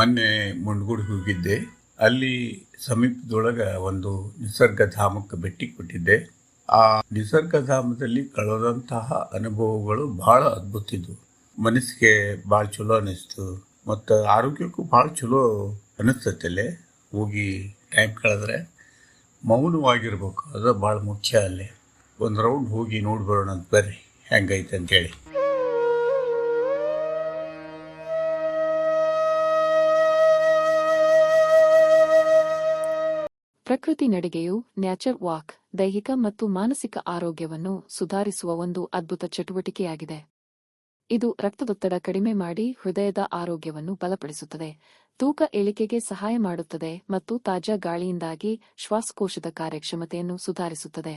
ಮೊನ್ನೆ ಮುಂಡಗೋಡಿಗೆ ಹೋಗಿದ್ದೆ. ಅಲ್ಲಿ ಸಮೀಪದೊಳಗೆ ಒಂದು ನಿಸರ್ಗಧಾಮಕ್ಕೆ ಭೇಟಿ ಕೊಟ್ಟಿದ್ದೆ. ಆ ನಿಸರ್ಗಧಾಮದಲ್ಲಿ ಕಳೆದಂತಹ ಅನುಭವಗಳು ಭಾಳ ಅದ್ಭುತ ಇದ್ವು. ಮನಸ್ಸಿಗೆ ಭಾಳ ಚಲೋ ಅನಿಸ್ತು ಮತ್ತು ಆರೋಗ್ಯಕ್ಕೂ ಭಾಳ ಚಲೋ ಅನಿಸ್ತೈತಲ್ಲೇ ಹೋಗಿ ಟೈಮ್ ಕಳೆದ್ರೆ. ಮೌನವಾಗಿರ್ಬೇಕು, ಅದು ಭಾಳ ಮುಖ್ಯ. ಅಲ್ಲೇ ಒಂದು ರೌಂಡ್ ಹೋಗಿ ನೋಡಿ ಬರೋಣ ಅಂತ ಬರ್ರಿ ಹೆಂಗೈತೆ ಅಂತೇಳಿ. ಪ್ರಕೃತಿ ನಡಿಗೆಯು ನ್ಯಾಚರ್ ವಾಕ್ ದೈಹಿಕ ಮತ್ತು ಮಾನಸಿಕ ಆರೋಗ್ಯವನ್ನು ಸುಧಾರಿಸುವ ಒಂದು ಅದ್ಭುತ ಚಟುವಟಿಕೆಯಾಗಿದೆ. ಇದು ರಕ್ತದೊತ್ತಡ ಕಡಿಮೆ ಮಾಡಿ ಹೃದಯದ ಆರೋಗ್ಯವನ್ನು ಬಲಪಡಿಸುತ್ತದೆ, ತೂಕ ಇಳಿಕೆಗೆ ಸಹಾಯ ಮಾಡುತ್ತದೆ ಮತ್ತು ತಾಜಾ ಗಾಳಿಯಿಂದಾಗಿ ಶ್ವಾಸಕೋಶದ ಕಾರ್ಯಕ್ಷಮತೆಯನ್ನು ಸುಧಾರಿಸುತ್ತದೆ.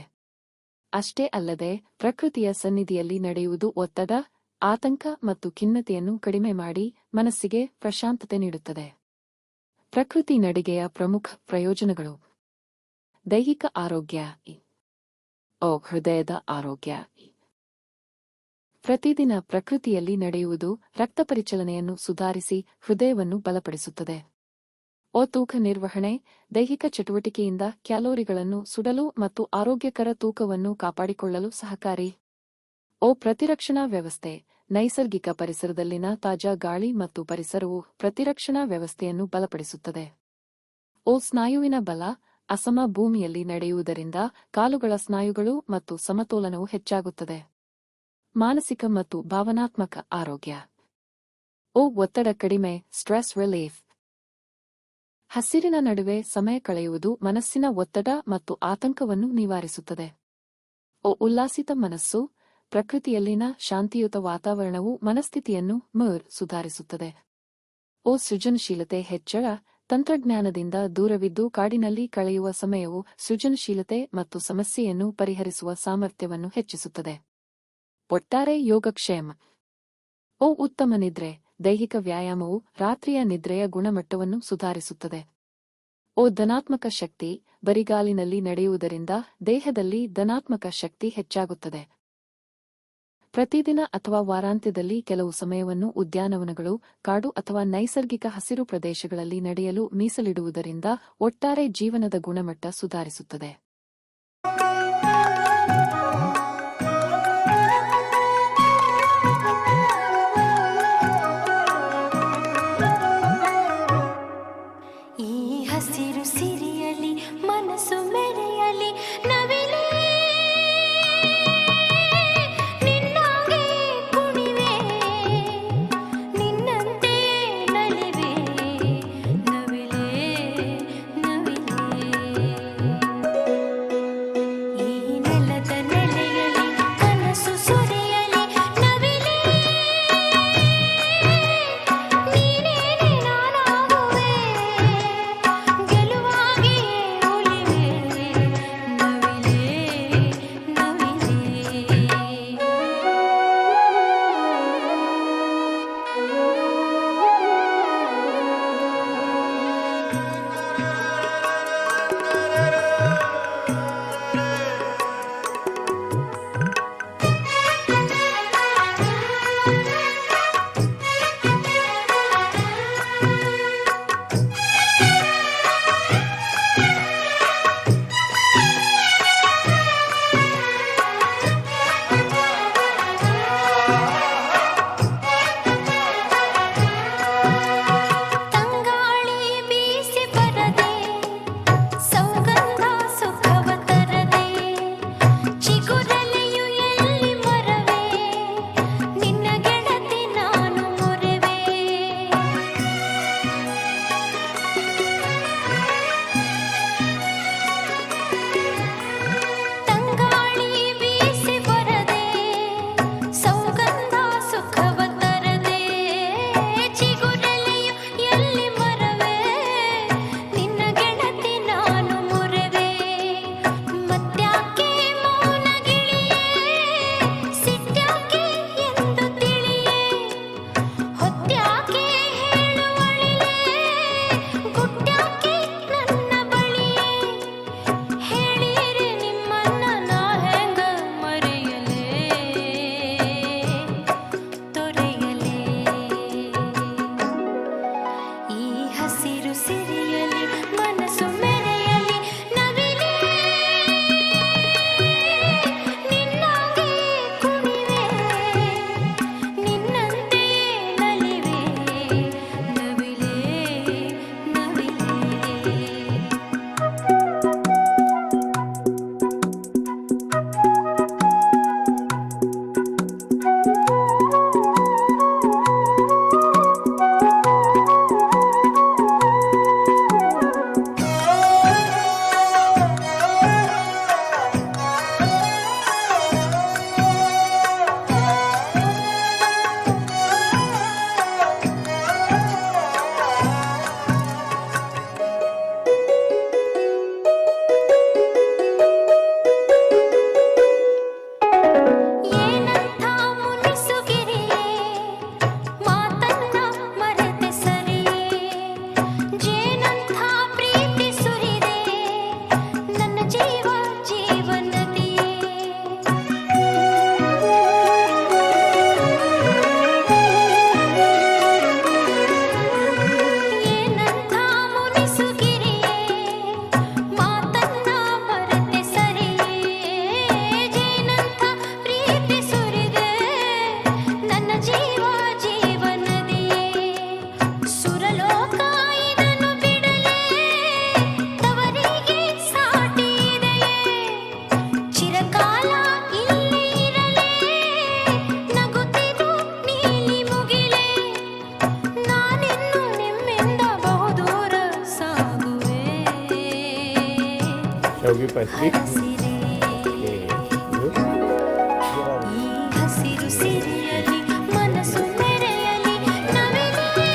ಅಷ್ಟೇ ಅಲ್ಲದೆ ಪ್ರಕೃತಿಯ ಸನ್ನಿಧಿಯಲ್ಲಿ ನಡೆಯುವುದು ಒತ್ತಡ, ಆತಂಕ ಮತ್ತು ಖಿನ್ನತೆಯನ್ನು ಕಡಿಮೆ ಮಾಡಿ ಮನಸ್ಸಿಗೆ ಪ್ರಶಾಂತತೆ ನೀಡುತ್ತದೆ. ಪ್ರಕೃತಿ ನಡಿಗೆಯ ಪ್ರಮುಖ ಪ್ರಯೋಜನಗಳು: ದೈಹಿಕ ಆರೋಗ್ಯ, ಹೃದಯದ ಆರೋಗ್ಯ. ಪ್ರತಿದಿನ ಪ್ರಕೃತಿಯಲ್ಲಿ ನಡೆಯುವುದು ರಕ್ತ ಪರಿಚಲನೆಯನ್ನು ಸುಧಾರಿಸಿ ಹೃದಯವನ್ನು ಬಲಪಡಿಸುತ್ತದೆ. ತೂಕ ನಿರ್ವಹಣೆ, ದೈಹಿಕ ಚಟುವಟಿಕೆಯಿಂದ ಕ್ಯಾಲೋರಿಗಳನ್ನು ಸುಡಲು ಮತ್ತು ಆರೋಗ್ಯಕರ ತೂಕವನ್ನು ಕಾಪಾಡಿಕೊಳ್ಳಲು ಸಹಕಾರಿ. ಪ್ರತಿರಕ್ಷಣಾ ವ್ಯವಸ್ಥೆ, ನೈಸರ್ಗಿಕ ಪರಿಸರದಲ್ಲಿನ ತಾಜಾ ಗಾಳಿ ಮತ್ತು ಪರಿಸರವು ಪ್ರತಿರಕ್ಷಣಾ ವ್ಯವಸ್ಥೆಯನ್ನು ಬಲಪಡಿಸುತ್ತದೆ. ಸ್ನಾಯುವಿನ ಬಲ, ಅಸಮ ಭೂಮಿಯಲ್ಲಿ ನಡೆಯುವುದರಿಂದ ಕಾಲುಗಳ ಸ್ನಾಯುಗಳು ಮತ್ತು ಸಮತೋಲನವು ಹೆಚ್ಚಾಗುತ್ತದೆ. ಮಾನಸಿಕ ಮತ್ತು ಭಾವನಾತ್ಮಕ ಆರೋಗ್ಯ. ಒತ್ತಡ ಕಡಿಮೆ, ಸ್ಟ್ರೆಸ್ ರಿಲೀಫ್. ಹಸಿರಿನ ನಡುವೆ ಸಮಯ ಕಳೆಯುವುದು ಮನಸ್ಸಿನ ಒತ್ತಡ ಮತ್ತು ಆತಂಕವನ್ನು ನಿವಾರಿಸುತ್ತದೆ. ಉಲ್ಲಾಸಿತ ಮನಸ್ಸು, ಪ್ರಕೃತಿಯಲ್ಲಿನ ಶಾಂತಿಯುತ ವಾತಾವರಣವು ಮನಸ್ಥಿತಿಯನ್ನು ಸುಧಾರಿಸುತ್ತದೆ. ಸೃಜನಶೀಲತೆ ಹೆಚ್ಚಳ, ತಂತ್ರಜ್ಞಾನದಿಂದ ದೂರವಿದ್ದು ಕಾಡಿನಲ್ಲಿ ಕಳೆಯುವ ಸಮಯವು ಸೃಜನಶೀಲತೆ ಮತ್ತು ಸಮಸ್ಯೆಯನ್ನು ಪರಿಹರಿಸುವ ಸಾಮರ್ಥ್ಯವನ್ನು ಹೆಚ್ಚಿಸುತ್ತದೆ. ಒಟ್ಟಾರೆ ಯೋಗಕ್ಷೇಮ. ಉತ್ತಮ ನಿದ್ರೆ, ದೈಹಿಕ ವ್ಯಾಯಾಮವು ರಾತ್ರಿಯ ನಿದ್ರೆಯ ಗುಣಮಟ್ಟವನ್ನು ಸುಧಾರಿಸುತ್ತದೆ. ಧನಾತ್ಮಕ ಶಕ್ತಿ, ಬರಿಗಾಲಿನಲ್ಲಿ ನಡೆಯುವುದರಿಂದ ದೇಹದಲ್ಲಿ ಧನಾತ್ಮಕ ಶಕ್ತಿ ಹೆಚ್ಚಾಗುತ್ತದೆ. ಪ್ರತಿದಿನ ಅಥವಾ ವಾರಾಂತ್ಯದಲ್ಲಿ ಕೆಲವು ಸಮಯವನ್ನು ಉದ್ಯಾನವನಗಳು, ಕಾಡು ಅಥವಾ ನೈಸರ್ಗಿಕ ಹಸಿರು ಪ್ರದೇಶಗಳಲ್ಲಿ ನಡೆಯಲು ಮೀಸಲಿಡುವುದರಿಂದ ಒಟ್ಟಾರೆ ಜೀವನದ ಗುಣಮಟ್ಟ ಸುಧಾರಿಸುತ್ತದೆ. ಈ ಹಸಿರು ಸಿರಿಯಲಿ ಮನಸ್ಸು ಮೆರೆಯಲಿ, ನವಿಲೇ ನಿನ್ನಾಗೆ ಕುಣಿವೆ, ನಿನ್ನಂತೆ ನಲಿವೆ, ನವಿಲೇ ನವಿಲೇ. ಶಾವಿಗೆ ಪಾಯಸ ಹಸಿರೇ ಈ ಹಸಿರು ಸಿರಿಯಲಿ ಮನಸ್ಸು ಮೆರೆಯಲಿ ನವಿಲೇ